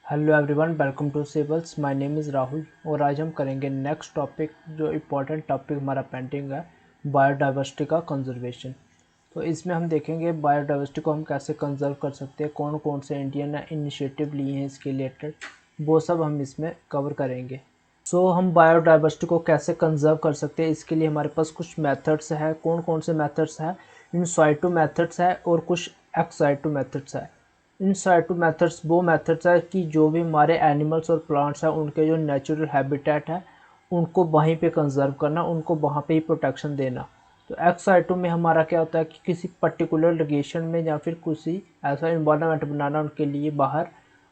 Hello everyone, welcome to Sables. My name is Rahul और आज हम करेंगे नेक्स्ट टॉपिक, जो इम्पोर्टेंट टॉपिक हमारा पेंडिंग है, बायोडाइवर्सिटी का कंजर्वेशन। तो इसमें हम देखेंगे बायोडाइवर्सिटी को हम कैसे कंजर्व कर सकते हैं, कौन कौन से इंडियन इनिशिएटिव लिए हैं इसके रिलेटेड, वो सब हम इसमें कवर करेंगे। हम बायोडाइवर्सिटी को कैसे कंजर्व कर सकते हैं, इसके लिए हमारे पास कुछ मेथड्स है। कौन कौन से मेथड्स हैं? इन साइटो मेथड्स है और कुछ एक्स साइटो मेथड्स है। इन साइटो मेथड्स वो मेथड्स है कि जो भी हमारे एनिमल्स और प्लांट्स हैं, उनके जो नेचुरल हैबिटेट है, उनको वहीं पे कंजर्व करना, उनको वहाँ पे ही प्रोटेक्शन देना। तो एक्स साइटो में हमारा क्या होता है कि किसी पर्टिकुलर लोकेशन में या फिर किसी ऐसा इन्वायरमेंट बनाना उनके लिए बाहर,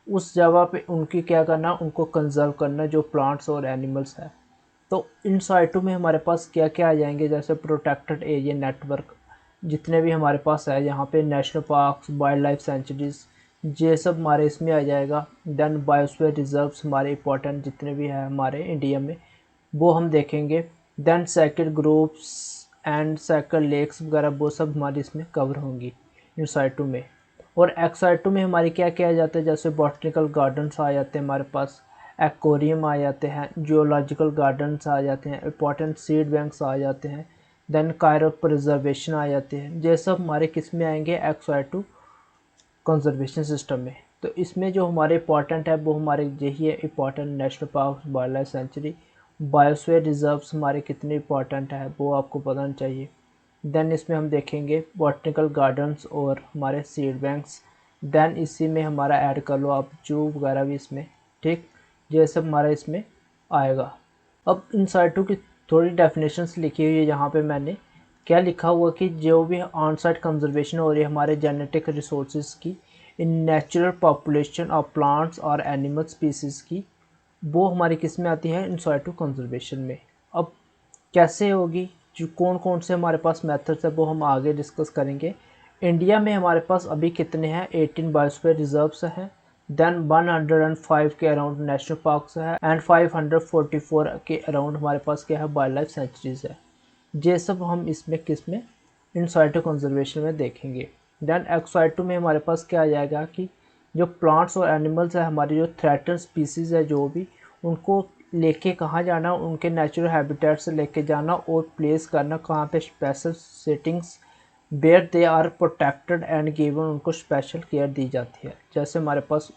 उस जगह पे उनकी क्या करना, उनको कंजर्व करना, जो प्लांट्स और एनिमल्स है। तो इन साइटों में हमारे पास क्या क्या आ जाएंगे, जैसे प्रोटेक्टेड एरिया नेटवर्क, जितने भी हमारे पास है यहाँ पे, national parks, wild life sanctuaries, ये सब हमारे इसमें आ जाएगा। देन बायोस्फीयर रिजर्व्स हमारे इंपॉर्टेंट जितने भी हैं हमारे इंडिया में, वो हम देखेंगे। Then sacred groves and sacred lakes वगैरह, वो सब हमारी इसमें कवर होंगी इन साइटों में। और एक्साइटों में हमारी क्या क्या आ जाता है, जैसे बॉटनिकल गार्डन्स आ जाते हैं हमारे पास, एक्वेरियम आ जाते हैं, जियोलॉजिकल गार्डन्स आ जाते हैं, इंपॉर्टेंट सीड बैंक्स आ जाते हैं, देन कायरो प्रिजर्वेशन आ जाते हैं। ये सब हमारे किस में आएंगे? एक्साइटो कंजर्वेशन सिस्टम में। तो इसमें जो हमारे इंपॉर्टेंट है वो हमारे यही है important, national park, wild life sanctuary, biosphere reserves हमारे कितने इंपॉर्टेंट है वो आपको पता चाहिए। देन इसमें हम देखेंगे बॉटनिकल गार्डन्स और हमारे सीड बैंक्स। देन इसी में हमारा ऐड कर लो आप जू वगैरह भी इसमें, ठीक, ये सब हमारा इसमें आएगा। अब इन साइटों की थोड़ी डेफिनेशंस लिखी हुई है यहाँ पे। मैंने क्या लिखा हुआ कि जो भी ऑन साइट कंजर्वेशन हो रही है हमारे जेनेटिक रिसोर्सेज की, in natural population of plants और एनिमल स्पीसीज़ की, वो हमारी किस में आती है? इन साइटो कंजर्वेशन में। अब कैसे होगी, जो कौन कौन से हमारे पास मेथड्स है वो हम आगे डिस्कस करेंगे। इंडिया में हमारे पास अभी कितने हैं? 18 बायोस्फीयर रिजर्व्स हैं। देन 105 के अराउंड नेशनल पार्क्स है एंड 544 के अराउंड हमारे पास क्या है? वाइल्ड लाइफ सेंचुरीज है। ये सब हम इसमें किस में? इन साइटो कंजर्वेशन में देखेंगे। देन एक्साइटो में हमारे पास क्या आ जाएगा कि जो प्लांट्स और एनिमल्स है हमारी, जो थ्रेटन स्पीसीज है, जो भी, उनको लेके कहाँ जाना, उनके नेचुरल हैबिटेट से लेके जाना और प्लेस करना कहाँ पे? Special settings where they are protected and given, उनको स्पेशल केयर दी जाती है। जैसे हमारे पास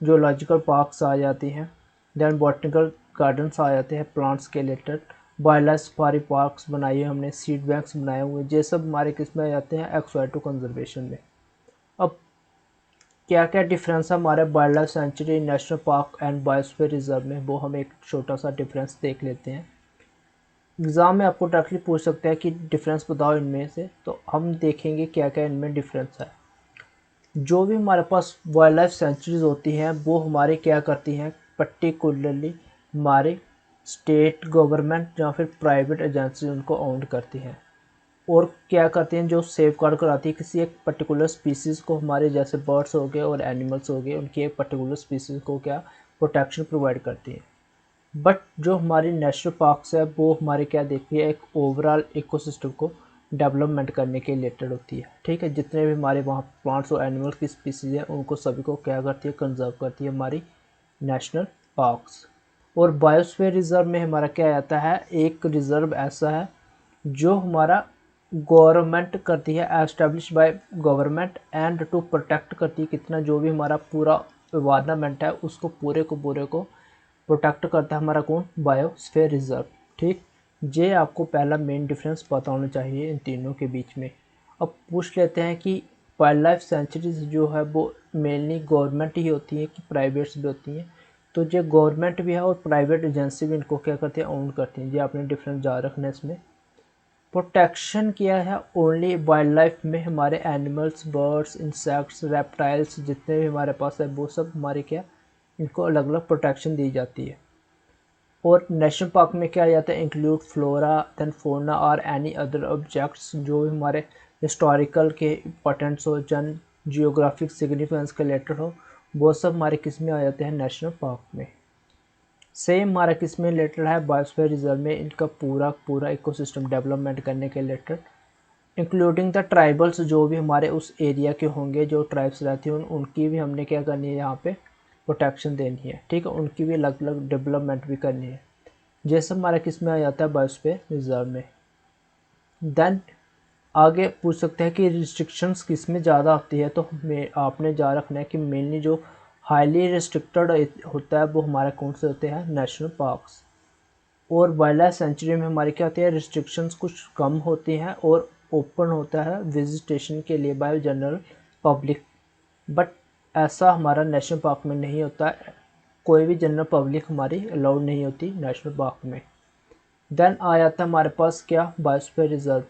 जोलॉजिकल पार्क्स आ जाती हैं, देन बॉटनिकल गार्डन्स आ जाते हैं प्लांट्स के related, wild life safari parks बनाए हुए हमने, सीड बैंक्स बनाए हुए, ये सब हमारे किस में आ जाते हैं? एक्वाटो कंजर्वेशन में। अब क्या क्या डिफरेंस है हमारे wild life sanctuary, national park and biosphere reserve में, वो हम एक छोटा सा डिफरेंस देख लेते हैं। एग्ज़ाम में आपको डायरेक्टली पूछ सकते हैं कि डिफरेंस बताओ इनमें से, तो हम देखेंगे क्या क्या इनमें डिफरेंस है। जो भी हमारे पास वाइल्ड लाइफ सेंचुरीज होती हैं वो हमारे क्या करती हैं, पर्टिकुलरली हमारे स्टेट गवर्नमेंट या फिर प्राइवेट एजेंसी उनको ओन करती हैं, और क्या करती हैं, जो सेफ गार्ड कराती है किसी एक पर्टिकुलर स्पीसीज़ को, हमारे जैसे बर्ड्स हो गए और एनिमल्स हो गए, उनकी एक पर्टिकुलर स्पीसीज़ को क्या प्रोटेक्शन प्रोवाइड करती है। बट जो हमारी नेशनल पार्क्स है वो हमारे क्या देखती है, एक ओवरऑल इकोसिस्टम को डेवलपमेंट करने के रिलेटेड होती है, ठीक है। जितने भी हमारे वहाँ प्लांट्स और एनिमल्स की स्पीसीज़ हैं उनको सभी को क्या करती है? कंजर्व करती है हमारी नेशनल पार्क्स। और बायोस्फीयर रिजर्व में हमारा क्या आता है, एक रिजर्व ऐसा है जो हमारा गवर्नमेंट करती है, establish by government and to protect करती है कितना, जो भी हमारा पूरा इन्वायरमेंट है उसको पूरे को प्रोटेक्ट करता है हमारा कौन? बायोस्फीयर रिजर्व, ठीक। ये आपको पहला मेन डिफरेंस पता होना चाहिए इन तीनों के बीच में। अब पूछ लेते हैं कि वाइल्ड लाइफ सेंचुरीज जो है वो मेनली गवर्नमेंट ही होती है कि प्राइवेट्स भी होती हैं? तो जो गवर्नमेंट भी है और प्राइवेट एजेंसी भी इनको क्या करती है? ओन करती हैं। ये आपने डिफरेंस जा रखना है इसमें। प्रोटेक्शन किया है ओनली वाइल्ड लाइफ में, हमारे एनिमल्स, बर्ड्स, इंसेक्ट्स, रेप्टाइल्स जितने भी हमारे पास है वो सब हमारे क्या, इनको अलग अलग प्रोटेक्शन दी जाती है। और नेशनल पार्क में क्या आ जाता है? इंक्लूड फ्लोरा देन फौना और एनी अदर ऑब्जेक्ट्स, जो भी हमारे हिस्टोरिकल के इंपॉर्टेंस हो, जन जियोग्राफिक सिग्निफिकेंस के रिलेटेड हो, वो सब हमारे किस में आ जाते हैं? नेशनल पार्क में। सेम हमारा किस में रिलेटेड है? बायोस्फीयर रिजर्व में, इनका पूरा पूरा इकोसिस्टम डेवलपमेंट करने के रिलेटेड, इंक्लूडिंग द ट्राइबल्स, जो भी हमारे उस एरिया के होंगे, जो ट्राइब्स रहती हैं उनकी भी हमने क्या करनी है यहाँ पे? प्रोटेक्शन देनी है, ठीक है, उनकी भी अलग अलग डेवलपमेंट भी करनी है। जैसे हमारा किस में आ जाता है, बायोस्फीयर रिजर्व में। देन आगे पूछ सकते हैं कि रिस्ट्रिक्शंस किस में ज़्यादा आती है, तो आपने जा रखना है कि मेनली जो हाईली रिस्ट्रिक्टेड होता है वो हमारे कौन से होते हैं, नेशनल पार्क्स। और वाइल्ड लाइफ सेंचुरी में हमारी क्या होती है, रिस्ट्रिक्शंस कुछ कम होती हैं और ओपन होता है विजिटेशन के लिए बाय जनरल पब्लिक। बट ऐसा हमारा नेशनल पार्क में नहीं होता है, कोई भी जनरल पब्लिक हमारी अलाउड नहीं होती नेशनल पार्क में। देन आ जाता है हमारे पास क्या, बायोस्फीयर रिजर्व।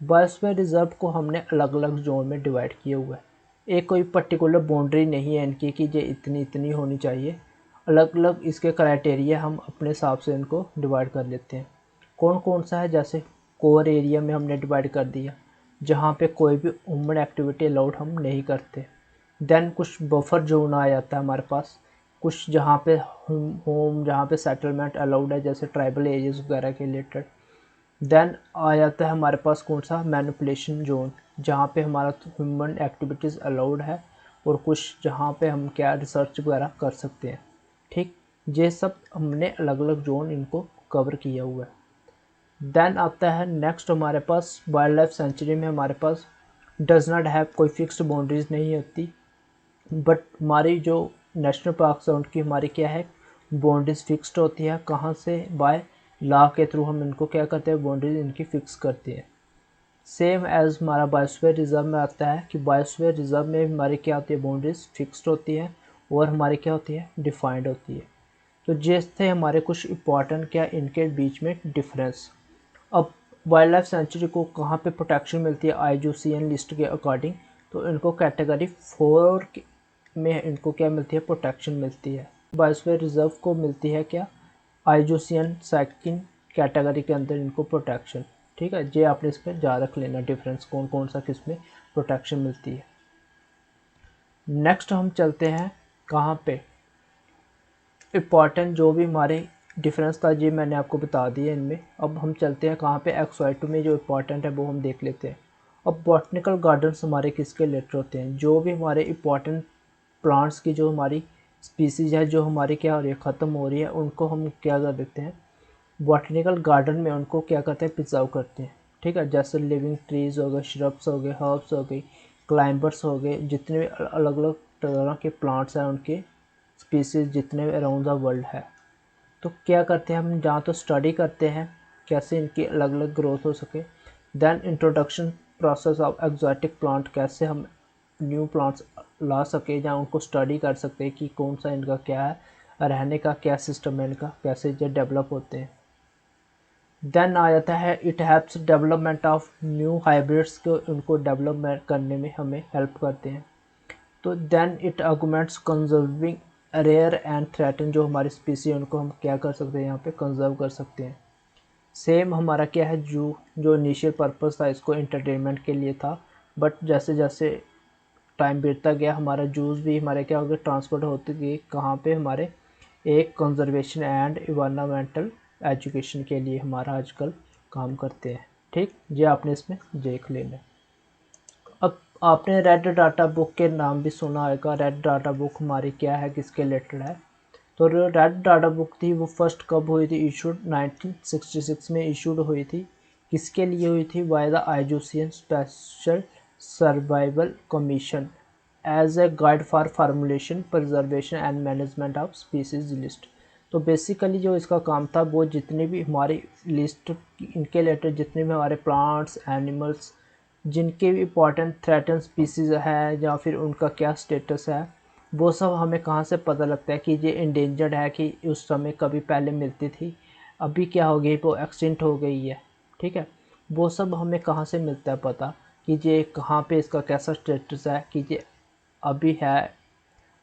बायोस्फीयर रिजर्व को हमने अलग अलग जोन में डिवाइड किया हुआ है। एक कोई पर्टिकुलर बाउंड्री नहीं है इनकी कि ये इतनी इतनी होनी चाहिए, अलग अलग इसके क्राइटेरिया हम अपने हिसाब से इनको डिवाइड कर लेते हैं। कौन कौन सा है, जैसे कोर एरिया में हमने डिवाइड कर दिया जहाँ पे कोई भी ह्यूमन एक्टिविटी अलाउड हम नहीं करते। देन कुछ बफर जोन आ जाता है हमारे पास, कुछ जहाँ पे होम जहाँ पे सेटलमेंट अलाउड है, जैसे ट्राइबल एरियाज वगैरह के रिलेटेड। देन आ जाता है हमारे पास कौन सा, मैनिपुलेशन जोन, जहाँ पे हमारा ह्यूमन एक्टिविटीज़ अलाउड है और कुछ जहाँ पे हम क्या रिसर्च वगैरह कर सकते हैं। ठीक, ये सब हमने अलग अलग जोन इनको कवर किया हुआ है। देन आता है नेक्स्ट हमारे पास वाइल्ड लाइफ सेंचुरी में हमारे पास डज नॉट हैव कोई फिक्स्ड बाउंड्रीज नहीं होती, बट हमारी जो नेशनल पार्क है उनकी हमारी क्या है, बाउंड्रीज फिक्स्ड होती है। कहाँ से, बाय लॉ के थ्रू हम इनको क्या करते हैं, बाउंड्रीज इनकी फिक्स करते हैं। सेम एज हमारा बायोस्फीयर रिजर्व में आता है कि बायोस्फीयर रिजर्व में हमारी क्या होती है, बाउंड्रीज फिक्स्ड होती है और हमारी क्या होती है, डिफाइंड होती है। तो जैसे हमारे कुछ इंपॉर्टेंट क्या इनके बीच में डिफरेंस। अब वाइल्ड लाइफ सेंचुरी को कहाँ पे प्रोटेक्शन मिलती है, IUCN लिस्ट के अकॉर्डिंग, तो इनको कैटेगरी 4 में इनको क्या मिलती है, प्रोटेक्शन मिलती है। बायोस्फीयर रिजर्व को मिलती है क्या, IUCN सेकंड कैटेगरी के अंदर इनको प्रोटेक्शन। ठीक है, ये आपने इस पर जा रख लेना डिफरेंस, कौन कौन सा किस में प्रोटेक्शन मिलती है। नेक्स्ट हम चलते हैं कहाँ पे, इम्पॉर्टेंट जो भी हमारे डिफरेंस था ये मैंने आपको बता दिया इनमें। अब हम चलते हैं कहाँ पे, XY2 में जो इम्पॉर्टेंट है वो हम देख लेते हैं। अब बॉटनिकल गार्डन्स हमारे किसके रिलेटेड होते हैं, जो भी हमारे इम्पॉर्टेंट प्लांट्स की जो हमारी स्पीसीज है जो हमारी क्या हो रही है, ख़त्म हो रही है, उनको हम क्या कर देते हैं, बॉटनिकल गार्डन में उनको क्या करते हैं, प्रिजर्व करते हैं। ठीक है, जैसे लिविंग ट्रीज़ हो गए, श्रब्स हो गए, हर्ब्स हो गई, क्लाइंबर्स हो गए, जितने भी अलग अलग तरह के प्लांट्स हैं उनके स्पीसीज जितने भी अराउंड द वर्ल्ड है, तो क्या करते हैं हम, जहाँ तो स्टडी करते हैं कैसे इनकी अलग अलग ग्रोथ हो सके। Then introduction process of exotic plant, कैसे हम न्यू प्लांट्स ला सके, जहाँ उनको स्टडी कर सकते हैं कि कौन सा इनका क्या है, रहने का क्या सिस्टम है इनका, कैसे ये डेवलप होते हैं। देन आ जाता है it helps development of new hybrids को, उनको डेवलपमेंट करने में हमें हेल्प करते हैं। तो then it arguments conserving rare and threaten, जो हमारी स्पीसी है उनको हम क्या कर सकते हैं, यहाँ पे कंजर्व कर सकते हैं। सेम हमारा क्या है, जो इनिशियल पर्पस था इसको एंटरटेनमेंट के लिए था, बट जैसे जैसे टाइम बीतता गया हमारा जूस भी हमारे क्या हो गए, ट्रांसफर होते गए कहाँ पे, हमारे एक कंजर्वेशन एंड इन्वायरमेंटल एजुकेशन के लिए हमारा आजकल काम करते हैं। ठीक, ये आपने इसमें देख लेना। अब आपने रेड डाटा बुक के नाम भी सुना होगा। रेड डाटा बुक हमारी क्या है, किसके रिलेटेड है, तो जो रेड डाटा बुक थी वो फर्स्ट कब हुई थी, इशूड 1966 में इशूड हुई थी। किसके लिए हुई थी, by the IUCN special survival commission as a guide for formulation, preservation and management of species list. तो बेसिकली जो इसका काम था वो जितने भी हमारी लिस्ट इनके रिलेटेड जितने भी हमारे प्लांट्स एनिमल्स जिनके भी इंपॉर्टेंट थ्रेटन स्पीसीज है या फिर उनका क्या स्टेटस है, वो सब हमें कहाँ से पता लगता है कि ये इंडेंजर्ड है, कि उस समय कभी पहले मिलती थी, अभी क्या हो गई, वो एक्सटिंक्ट हो गई है। ठीक है, वो सब हमें कहाँ से मिलता है पता, कि ये कहाँ पे इसका कैसा स्टेटस है, कि ये अभी है,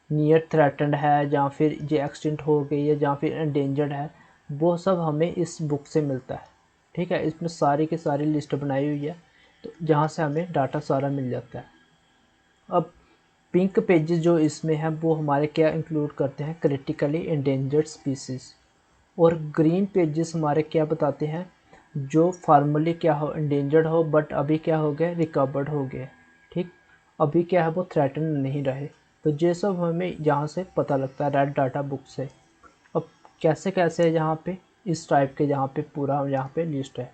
नियर थ्रेटन्ड है, या फिर ये एक्सटिंक्ट हो गई है, या फिर इंडेंजर्ड है, वो सब हमें इस बुक से मिलता है। ठीक है, इसमें सारी की सारी लिस्ट बनाई हुई है, तो जहाँ से हमें डाटा सारा मिल जाता है। अब पिंक पेजेस जो इसमें हैं वो हमारे क्या इंक्लूड करते हैं, क्रिटिकली इंडेंजर्ड स्पीसीज, और ग्रीन पेजेस हमारे क्या बताते हैं, जो फार्मली क्या हो, इंडेंजर्ड हो, बट अभी क्या हो गए, रिकवर्ड हो गए। ठीक, अभी क्या है वो थ्रेटन नहीं रहे। तो ये सब हमें यहाँ से पता लगता है रेड डाटा बुक से। अब कैसे कैसे है यहाँ पे इस टाइप के यहाँ पे पूरा यहाँ पे लिस्ट है।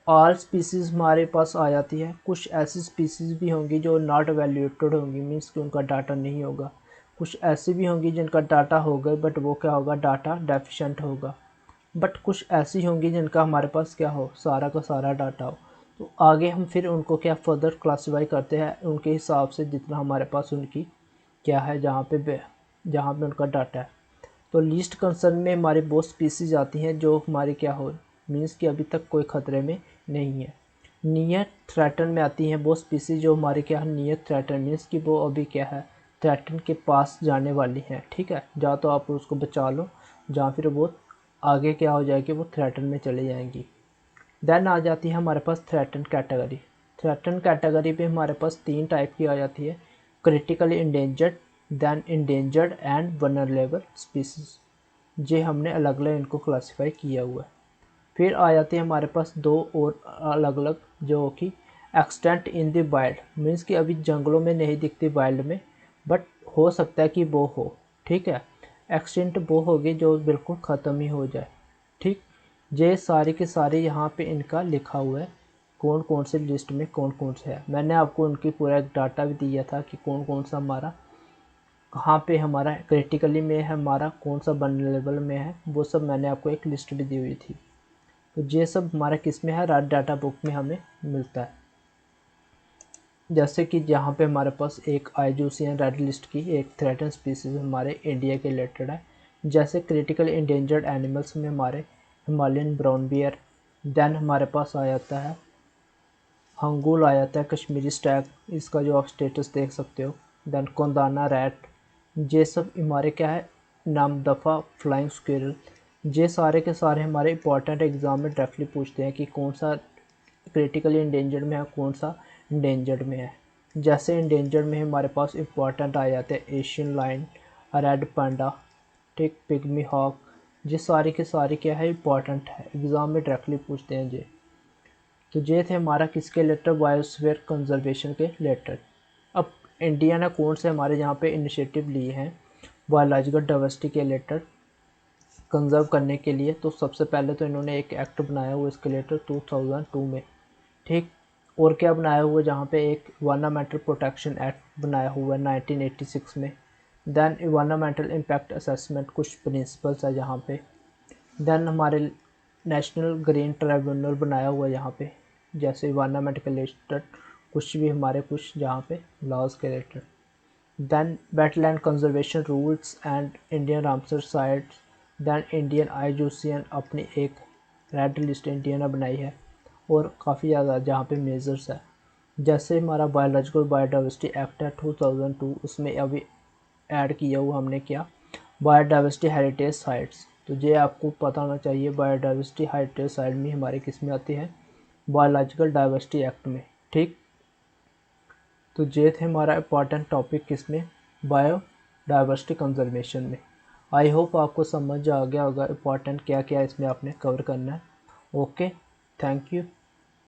ऑल स्पीसीज़ हमारे पास आ जाती है। कुछ ऐसी स्पीसीज़ भी होंगी जो नॉट वैल्यूएटेड होंगी, मीन्स कि उनका डाटा नहीं होगा। कुछ ऐसी भी होंगी जिनका डाटा होगा बट वो क्या होगा, डाटा डेफिशिएंट होगा। बट कुछ ऐसी होंगी जिनका हमारे पास क्या हो, सारा का सारा डाटा हो। तो आगे हम फिर उनको क्या फर्दर क्लासीफाई करते हैं उनके हिसाब से जितना हमारे पास उनकी क्या है जहाँ पे उनका डाटा है। तो लीस्ट कंसर्न में हमारी बहुत स्पीसीज आती हैं जो हमारी क्या हो, मीन्स कि अभी तक कोई ख़तरे में नहीं है। नियर थ्रेटन में आती हैं बहुत स्पीसीज जो हमारी क्या है नियर थ्रेटन, मीन्स कि वो अभी क्या है थ्रेटन के पास जाने वाली हैं। ठीक है, या तो आप उसको बचा लो या फिर वो आगे क्या हो जाएगी, वो थ्रेटन में चले जाएंगी। देन आ जाती है हमारे पास थ्रेटन कैटेगरी। थ्रेटन कैटेगरी पे हमारे पास 3 टाइप की आ जाती है, critically endangered, then endangered and vulnerable species. ये हमने अलग अलग इनको क्लासीफाई किया हुआ है। फिर आ जाती है हमारे पास 2 और अलग अलग जो कि extent in the wild, means कि अभी जंगलों में नहीं दिखती वाइल्ड में, बट हो सकता है कि वो हो। ठीक है, एक्सटेंट वो होगी जो बिल्कुल ख़त्म ही हो जाए। ठीक, ये सारी की सारी यहाँ पे इनका लिखा हुआ है कौन कौन से लिस्ट में कौन कौन से है। मैंने आपको उनकी पूरा एक डाटा भी दिया था कि कौन कौन सा हमारा कहाँ पे हमारा क्रिटिकली में है, हमारा कौन सा वल्नरेबल में है, वो सब मैंने आपको एक लिस्ट भी दी हुई थी। तो ये सब हमारा किस में है, रेड डाटा बुक में हमें मिलता है। जैसे कि यहाँ पे हमारे पास एक IUCN रेड लिस्ट की एक थ्रेटन स्पीसीज हमारे इंडिया के रिलेटेड है। जैसे क्रिटिकल इंडेंजर्ड एनिमल्स में हमारे हिमालयन ब्राउन बियर, देन हमारे पास आ जाता है हंगूल, आ जाता है कश्मीरी स्टैग, इसका जो आप स्टेटस देख सकते हो, देन कोंदाना रैट। ये सब हमारे क्या है नामदफ़ा फ्लाइंग स्क्विरल। ये सारे के सारे हमारे इंपॉर्टेंट एग्ज़ाम में डायरेक्टली पूछते हैं कि कौन सा क्रिटिकली इंडेंजर्ड में है, कौन सा इंडेंजर्ड में है। जैसे इंडेंजर्ड में हमारे पास इंपॉर्टेंट आ जाते हैं एशियन लाइन, रेड पांडा, ठीक, पिग्मी हॉक। ये सारी के सारी क्या है इंपॉर्टेंट है, एग्ज़ाम में डायरेक्टली पूछते हैं ये। तो ये थे हमारा किसके लेटर, बायोस्फीयर कंजर्वेशन के लेटर। अब इंडिया ने कौन से हमारे यहाँ पे इनिशिएटिव लिए हैं बायोलॉजिकल डाइवर्सिटी के लेटर कंजर्व करने के लिए। तो सबसे पहले तो इन्होंने एक एक्ट बनाया हुआ इसके लेटर 2002 में। ठीक, और क्या बनाया हुआ, जहाँ पे एक इन्वायरमेंटल प्रोटेक्शन एक्ट बनाया हुआ है 1986 में। देन इन्वायरमेंटल इम्पैक्ट असेसमेंट कुछ प्रिंसिपल्स है यहाँ पे। देन हमारे नेशनल ग्रीन ट्राइब्यूनल बनाया हुआ है यहाँ पे, जैसे इन्वायरमेंट के रिलेटेड कुछ भी हमारे कुछ यहाँ पे लॉज के related. Then wetland conservation rules and Indian Ramsar sites. Then Indian IUCN अपनी एक रेड लिस्ट इंडिया ने बनाई है, और काफ़ी ज़्यादा जहाँ पे मेजर्स है। जैसे हमारा बायोलॉजिकल बायोडाइवर्सिटी एक्ट है 2002, उसमें अभी ऐड किया हुआ हमने क्या, बायोडाइवर्सिटी हेरिटेज साइट्स। तो ये आपको पता होना चाहिए, बायोडाइवर्सिटी हेरिटेज साइट में हमारे किस में आती है, बायोलॉजिकल डाइवर्सिटी एक्ट में। ठीक, तो ये थे हमारा इम्पॉर्टेंट टॉपिक किस में, बायोडाइवर्सिटी कंजर्वेशन में। आई होप आपको समझ आ गया होगा इम्पॉर्टेंट क्या क्या इसमें आपने कवर करना है। Okay, thank you.